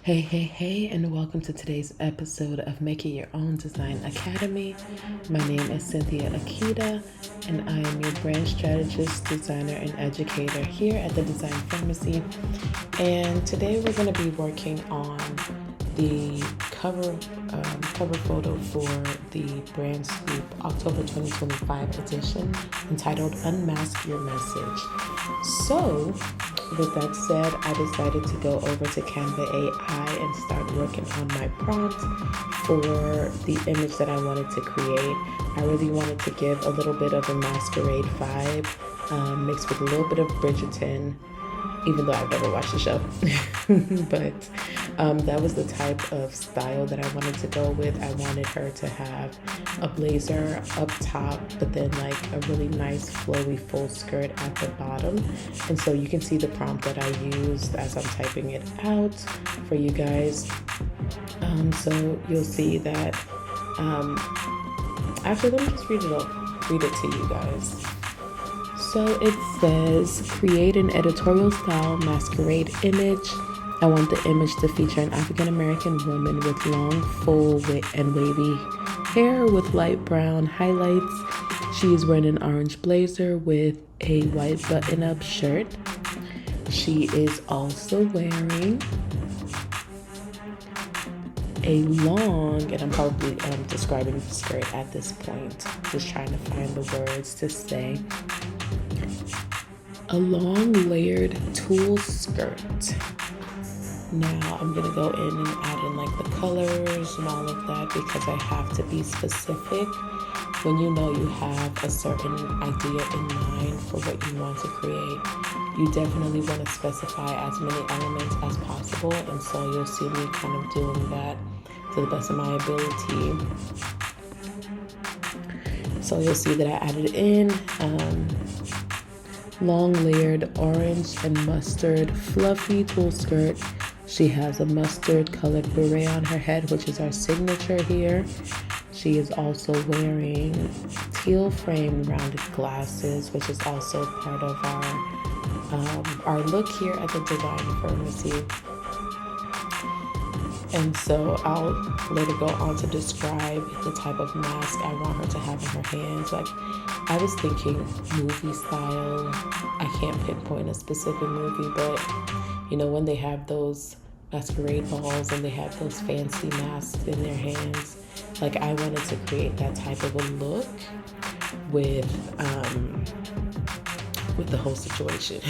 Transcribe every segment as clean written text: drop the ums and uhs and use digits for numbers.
Hey, and welcome to today's episode of Make It Your Own Design Academy. My name is Cynthia Akita, and I am your brand strategist, designer, and educator here at the Design Pharmacy. And today we're going to be working on the cover photo for the Brand Scoop October 2025 edition entitled Unmask Your Message. So, with that said, I decided to go over to Canva AI and start working on my prompt for the image that I wanted to create. I really wanted to give a little bit of a masquerade vibe, mixed with a little bit of Bridgerton, even though I've never watched the show. But that was the type of style that I wanted to go with. I wanted her to have a blazer up top, but then like a really nice flowy full skirt at the bottom. And so you can see the prompt that I used as I'm typing it out for you guys. So you'll see that, actually let me just read it to you guys. So it says, create an editorial style masquerade image. I want the image to feature an African American woman with long, full, and wavy hair with light brown highlights. She is wearing an orange blazer with a white button-up shirt. She is also wearing a long, and I'm probably describing the skirt at this point, just trying to find the words to say, a long layered tulle skirt. Now I'm gonna go in and add in like the colors and all of that because I have to be specific. When you know you have a certain idea in mind for what you want to create, you definitely want to specify as many elements as possible. And so you'll see me kind of doing that to the best of my ability. So you'll see that I added in long layered orange and mustard fluffy tulle skirt. She has a mustard colored beret on her head, which is our signature here. She is also wearing teal frame rounded glasses, which is also part of our look here at the Design Pharmacy. And so I'll later go on to describe the type of mask I want her to have in her hands. Like, I was thinking movie style. I can't pinpoint a specific movie, but you know, when they have those masquerade balls and they have those fancy masks in their hands, like I wanted to create that type of a look with the whole situation,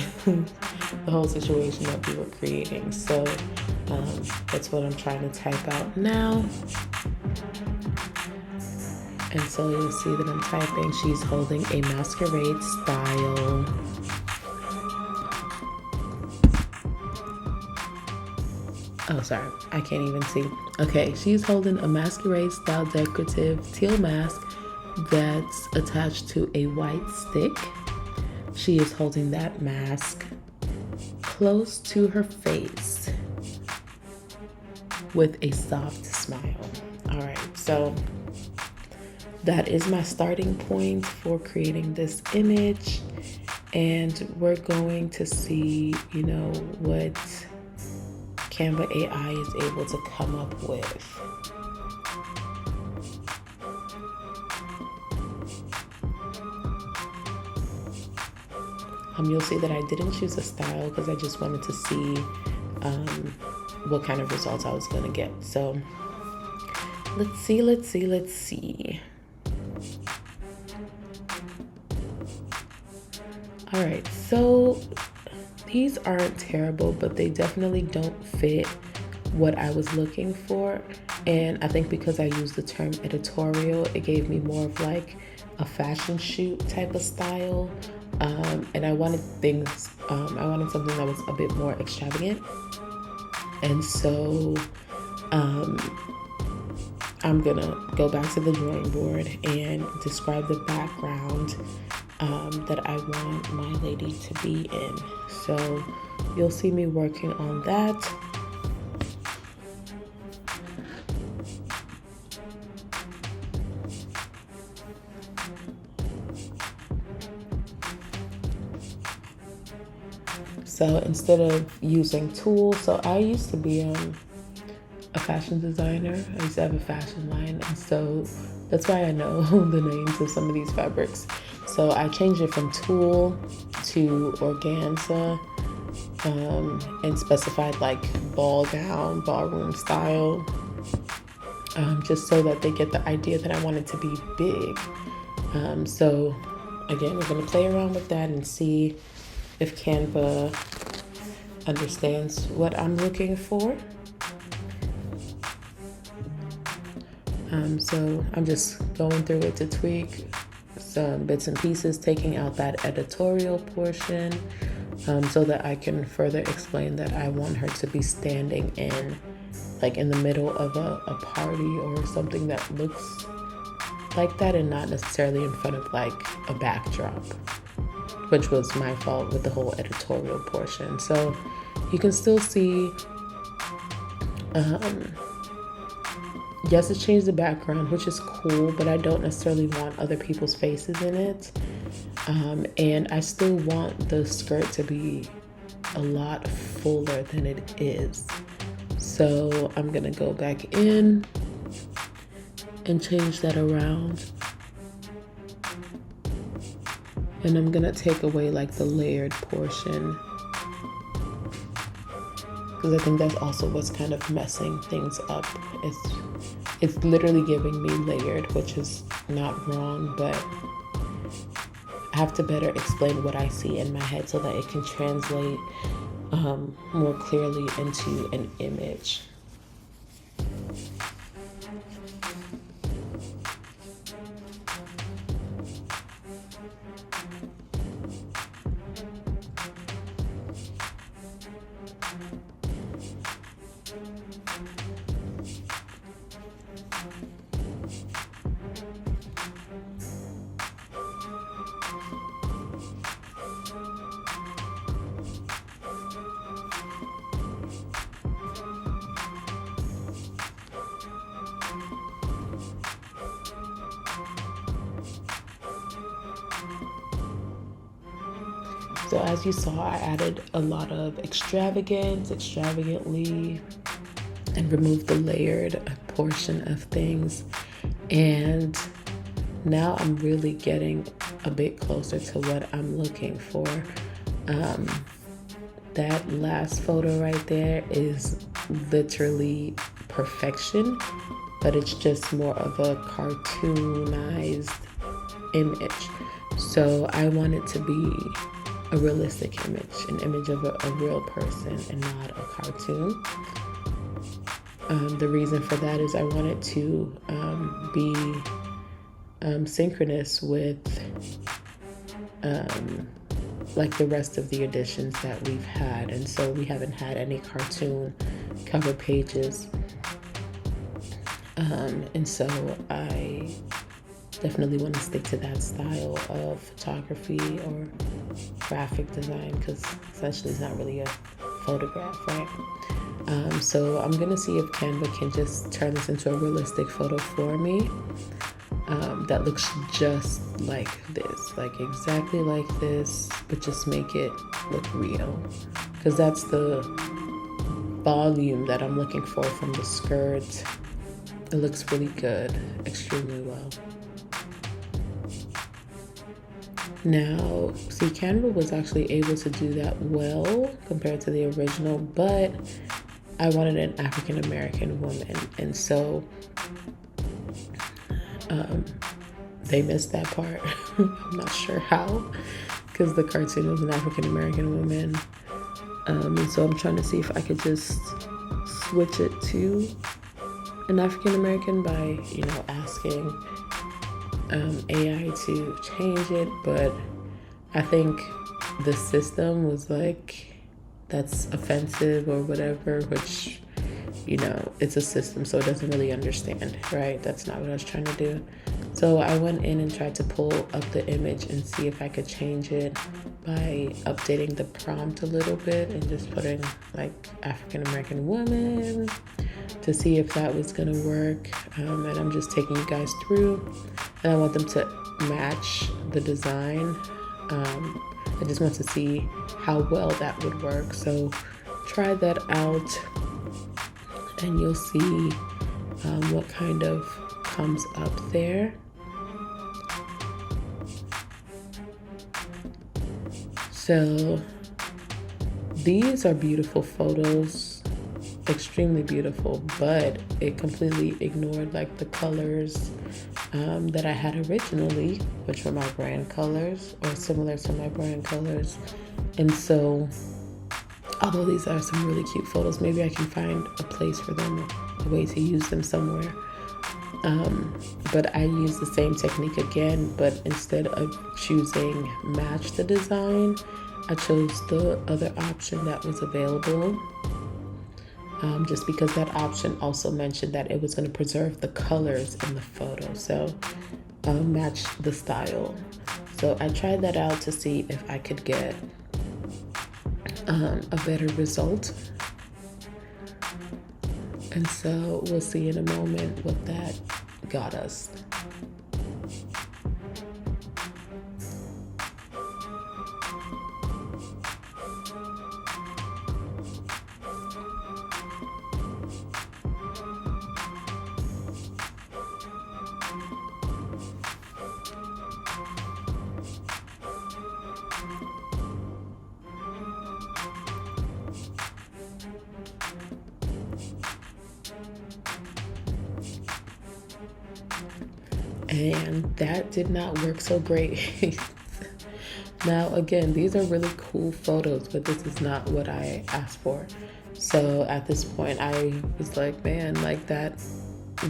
the whole situation that we were creating. So that's what I'm trying to type out now. And so you'll see that I'm typing, she's holding a masquerade style. Oh, sorry, I can't even see. Okay, she's holding a masquerade style decorative teal mask that's attached to a white stick. She is holding that mask close to her face with a soft smile. All right, so that is my starting point for creating this image. And we're going to see, you know, what Canva AI is able to come up with. You'll see that I didn't choose a style because I just wanted to see what kind of results I was going to get. So let's see. All right, so these aren't terrible, but they definitely don't fit what I was looking for. And I think because I used the term editorial, it gave me more of like a fashion shoot type of style. And I wanted something that was a bit more extravagant. And so I'm gonna go back to the drawing board and describe the background that I want my lady to be in. So you'll see me working on that. So instead of using tools, so I used to be fashion designer. I used to have a fashion line, and so that's why I know the names of some of these fabrics. So I changed it from tulle to organza, and specified like ball gown, ballroom style, just so that they get the idea that I want it to be big. So again, we're going to play around with that and see if Canva understands what I'm looking for. So I'm just going through it to tweak some bits and pieces, taking out that editorial portion, so that I can further explain that I want her to be standing in the middle of a party or something that looks like that, and not necessarily in front of like a backdrop, which was my fault with the whole editorial portion. So you can still see, yes, it changed the background, which is cool, but I don't necessarily want other people's faces in it. And I still want the skirt to be a lot fuller than it is. So I'm gonna go back in and change that around. And I'm gonna take away like the layered portion, because I think that's also what's kind of messing things up. It's literally giving me layered, which is not wrong, but I have to better explain what I see in my head so that it can translate more clearly into an image. So as you saw, I added a lot of extravagantly, and removed the layered portion of things. And now I'm really getting a bit closer to what I'm looking for. That last photo right there is literally perfection, but it's just more of a cartoonized image. So I want it to be a realistic image, an image of a real person and not a cartoon. The reason for that is I want it to be synchronous with like the rest of the editions that we've had. And so we haven't had any cartoon cover pages. And so I definitely want to stick to that style of photography or graphic design, because essentially it's not really a photograph, right? So I'm gonna see if Canva can just turn this into a realistic photo for me, that looks just like this, like exactly like this, but just make it look real, because that's the volume that I'm looking for from the skirt. It looks really good, extremely well. Now, see, Canva was actually able to do that well compared to the original, but I wanted an African American woman, and so they missed that part. I'm not sure how, because the cartoon was an African American woman, and so I'm trying to see if I could just switch it to an African American by, asking AI to change it. But I think the system was like, that's offensive or whatever, which, it's a system, so it doesn't really understand, right? That's not what I was trying to do. So I went in and tried to pull up the image and see if I could change it by updating the prompt a little bit and just putting like African American woman to see if that was gonna work. And I'm just taking you guys through, and I want them to match the design. I just want to see how well that would work. So try that out. and you'll see what kind of comes up there. So these are beautiful photos, extremely beautiful, but it completely ignored like the colors that I had originally, which were my brand colors or similar to my brand colors. And so although these are some really cute photos, maybe I can find a place for them, a way to use them somewhere. But I use the same technique again, but instead of choosing match the design, I chose the other option that was available, just because that option also mentioned that it was going to preserve the colors in the photo, so match the style. So I tried that out to see if I could get a better result. And so we'll see in a moment what that got us. And that did not work so great. Now, again, these are really cool photos, but this is not what I asked for. So at this point, I was like, man, like that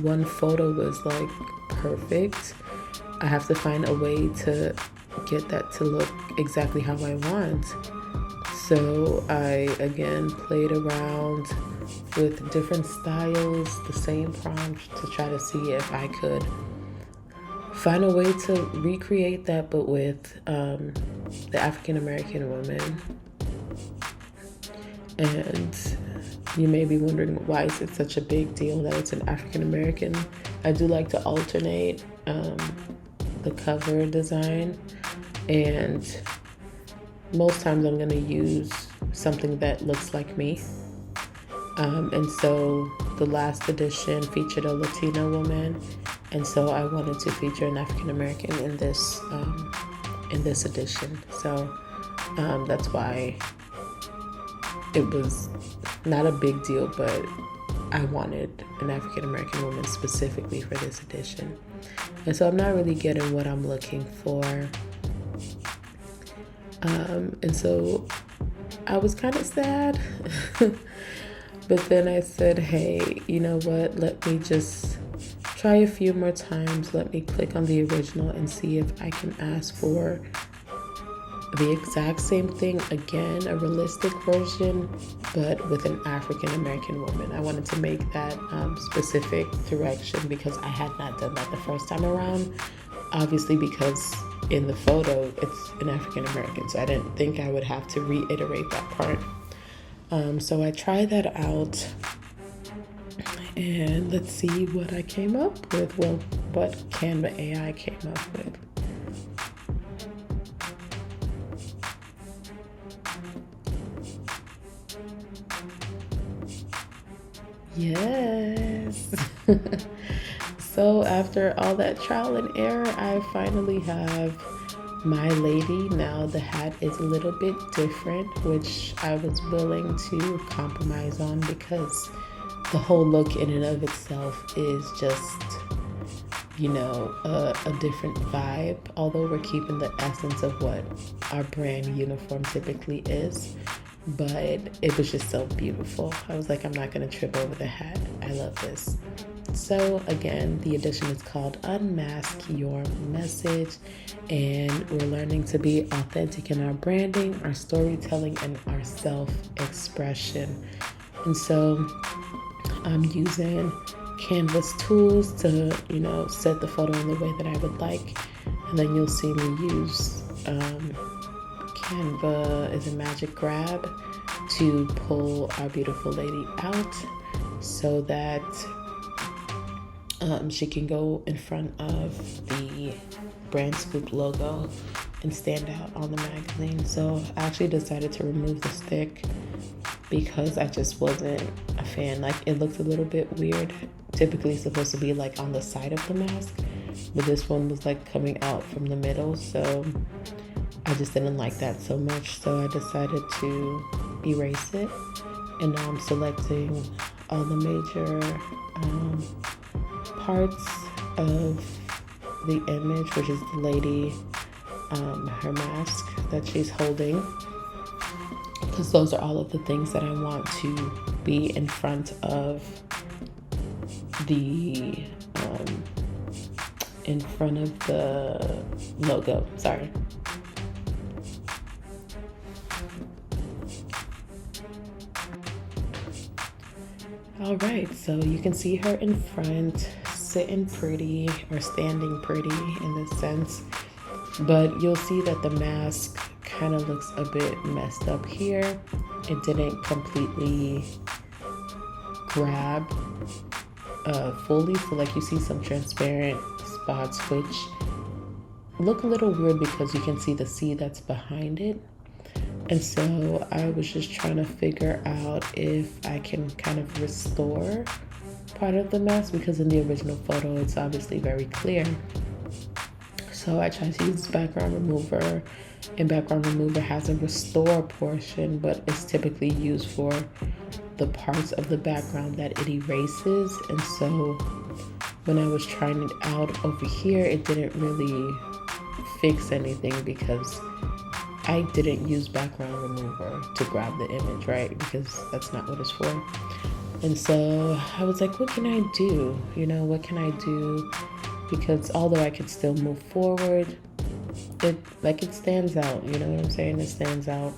one photo was like perfect. I have to find a way to get that to look exactly how I want. So I, again, played around with different styles, the same prompt to try to see if I could find a way to recreate that, but with the African American woman. And you may be wondering, why is it such a big deal that it's an African American? I do like to alternate the cover design, and most times I'm going to use something that looks like me. And so the last edition featured a Latina woman, and so I wanted to feature an African American in this edition. So that's why it was not a big deal, but I wanted an African American woman specifically for this edition. And so I'm not really getting what I'm looking for. And so I was kind of sad. But then I said, hey, you know what? Let me just try a few more times. Let me click on the original and see if I can ask for the exact same thing again, a realistic version, but with an African American woman. I wanted to make that specific direction because I had not done that the first time around. Obviously, because in the photo, it's an African American, so I didn't think I would have to reiterate that part. So I tried that out, and let's see what I came up with. Well, what Canva AI came up with. Yes. So after all that trial and error, I finally have my lady. Now the hat is a little bit different, which I was willing to compromise on because the whole look in and of itself is just, you know, a different vibe, although we're keeping the essence of what our brand uniform typically is. But it was just so beautiful. I was like, I'm not going to trip over the hat. I love this. So again, the edition is called Unmask Your Message, and we're learning to be authentic in our branding, our storytelling, and our self-expression. And so I'm using Canvas tools to, you know, set the photo in the way that I would like. And then you'll see me use Canva as a magic grab to pull our beautiful lady out so that she can go in front of the Brand Scoop logo. and stand out on the magazine. So I actually decided to remove the stick because I just wasn't a fan. Like, it looked a little bit weird. Typically it's supposed to be like on the side of the mask, but this one was like coming out from the middle, so I just didn't like that so much. So I decided to erase it, and now I'm selecting all the major parts of the image, which is the lady, her mask that she's holding, because those are all of the things that I want to be in front of the logo. Sorry. All right, so you can see her in front, sitting pretty or standing pretty in this sense, but you'll see that the mask kind of looks a bit messed up here. It didn't completely grab fully, so like you see some transparent spots which look a little weird because you can see the C that's behind it. And so I was just trying to figure out if I can kind of restore part of the mask, because in the original photo it's obviously very clear. So I tried to use background remover, and background remover has a restore portion, but it's typically used for the parts of the background that it erases. And so when I was trying it out over here, it didn't really fix anything because I didn't use background remover to grab the image, right? Because that's not what it's for. And so I was like, what can I do? You know, what can I do? Because although I could still move forward, it stands out, you know what I'm saying? It stands out.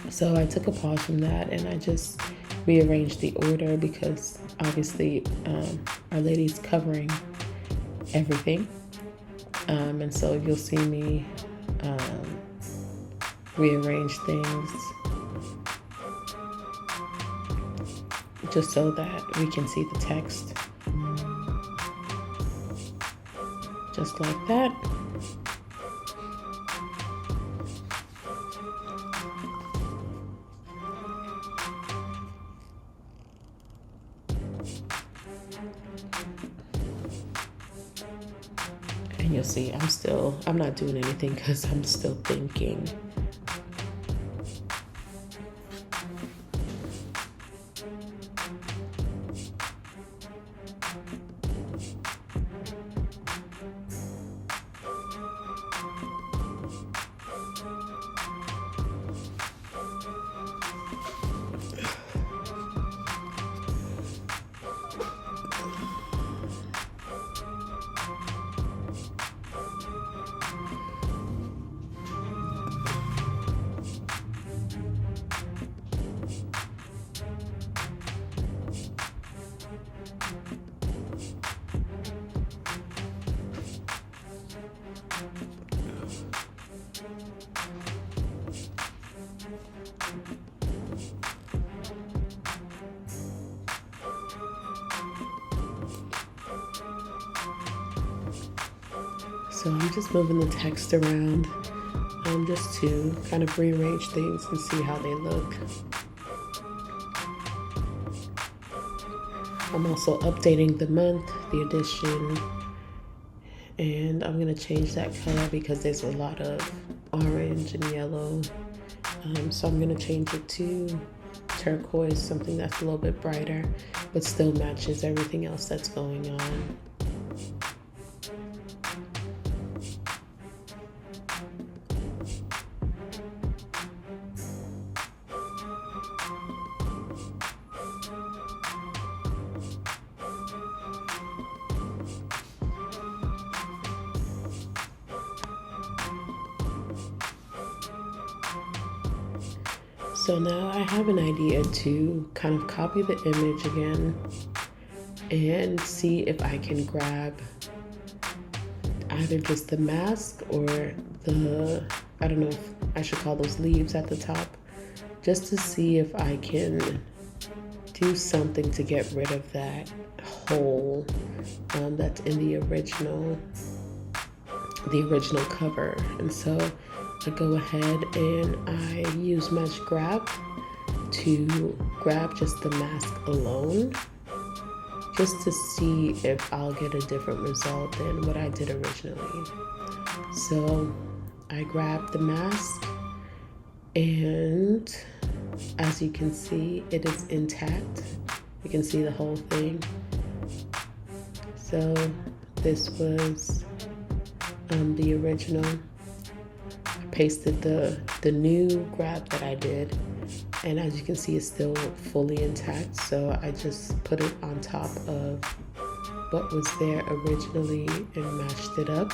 So I took a pause from that and I just rearranged the order, because obviously Our Lady's covering everything. And so you'll see me rearrange things just so that we can see the text, just like that. And you'll see I'm not doing anything because I'm still thinking. So I'm just moving the text around just to kind of rearrange things and see how they look. I'm also updating the month, the edition, and I'm going to change that color because there's a lot of orange and yellow. So I'm going to change it to turquoise, something that's a little bit brighter, but still matches everything else that's going on. So now I have an idea to kind of copy the image again and see if I can grab either just the mask or I don't know if I should call those leaves at the top, just to see if I can do something to get rid of that hole that's in the original the original cover. And so I go ahead and I use Mesh Grab to grab just the mask alone, just to see if I'll get a different result than what I did originally. So I grabbed the mask, and as you can see, it is intact. You can see the whole thing. So this was the original. I pasted the new grab that I did, and as you can see, it's still fully intact. So I just put it on top of what was there originally and matched it up.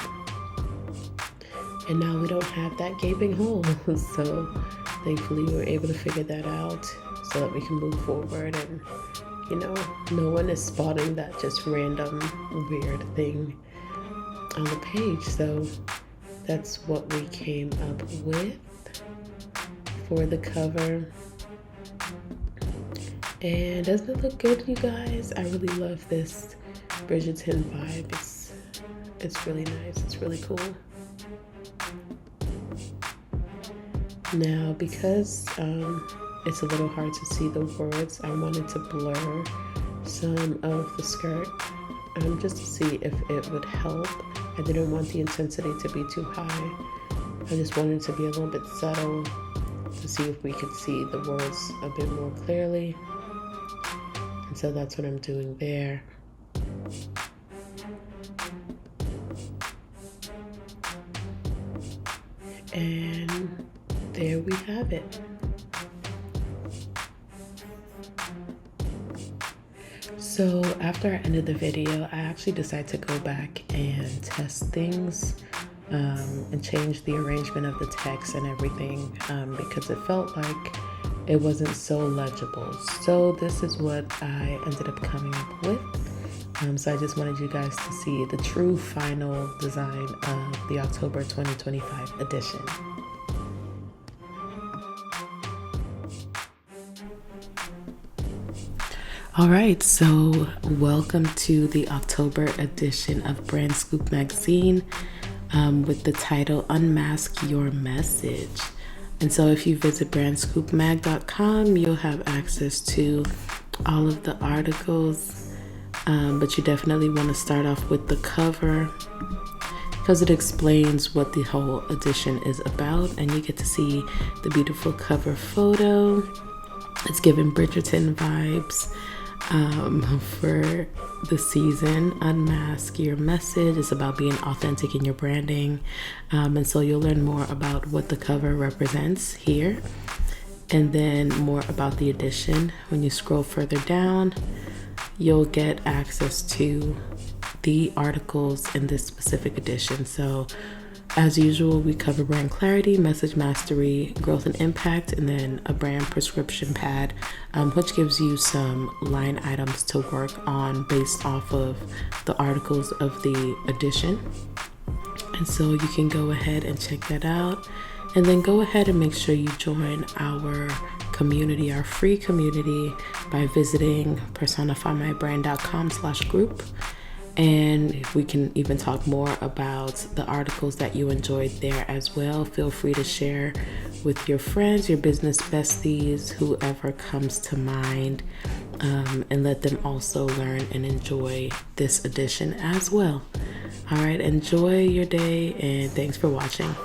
And now we don't have that gaping hole. So thankfully we were able to figure that out so that we can move forward, and no one is spotting that just random weird thing on the page. So that's what we came up with for the cover. And doesn't it look good, you guys? I really love this Bridgerton vibe. It's really nice. It's really cool. Now, because it's a little hard to see the words, I wanted to blur some of the skirt just to see if it would help. I didn't want the intensity to be too high. I just wanted it to be a little bit subtle to see if we could see the words a bit more clearly. And so that's what I'm doing there. And there we have it. So after I ended the video, I actually decided to go back and test things and change the arrangement of the text and everything because it felt like it wasn't so legible. So this is what I ended up coming up with. So I just wanted you guys to see the true final design of the October 2025 edition. All right, so welcome to the October edition of Brand Scoop magazine with the title Unmask Your Message. And so if you visit brandscoopmag.com, you'll have access to all of the articles, but you definitely want to start off with the cover because it explains what the whole edition is about, and you get to see the beautiful cover photo. It's giving Bridgerton vibes for the season. Unmask Your Message. It's about being authentic in your branding. And so you'll learn more about what the cover represents here, and then more about the edition. When you scroll further down, you'll get access to the articles in this specific edition. So as usual, we cover brand clarity, message mastery, growth and impact, and then a brand prescription pad, which gives you some line items to work on based off of the articles of the edition. And so you can go ahead and check that out, and then go ahead and make sure you join our community, our free community, by visiting personifymybrand.com/group. And we can even talk more about the articles that you enjoyed there as well. Feel free to share with your friends, your business besties, whoever comes to mind, and let them also learn and enjoy this edition as well. All right, enjoy your day, and thanks for watching.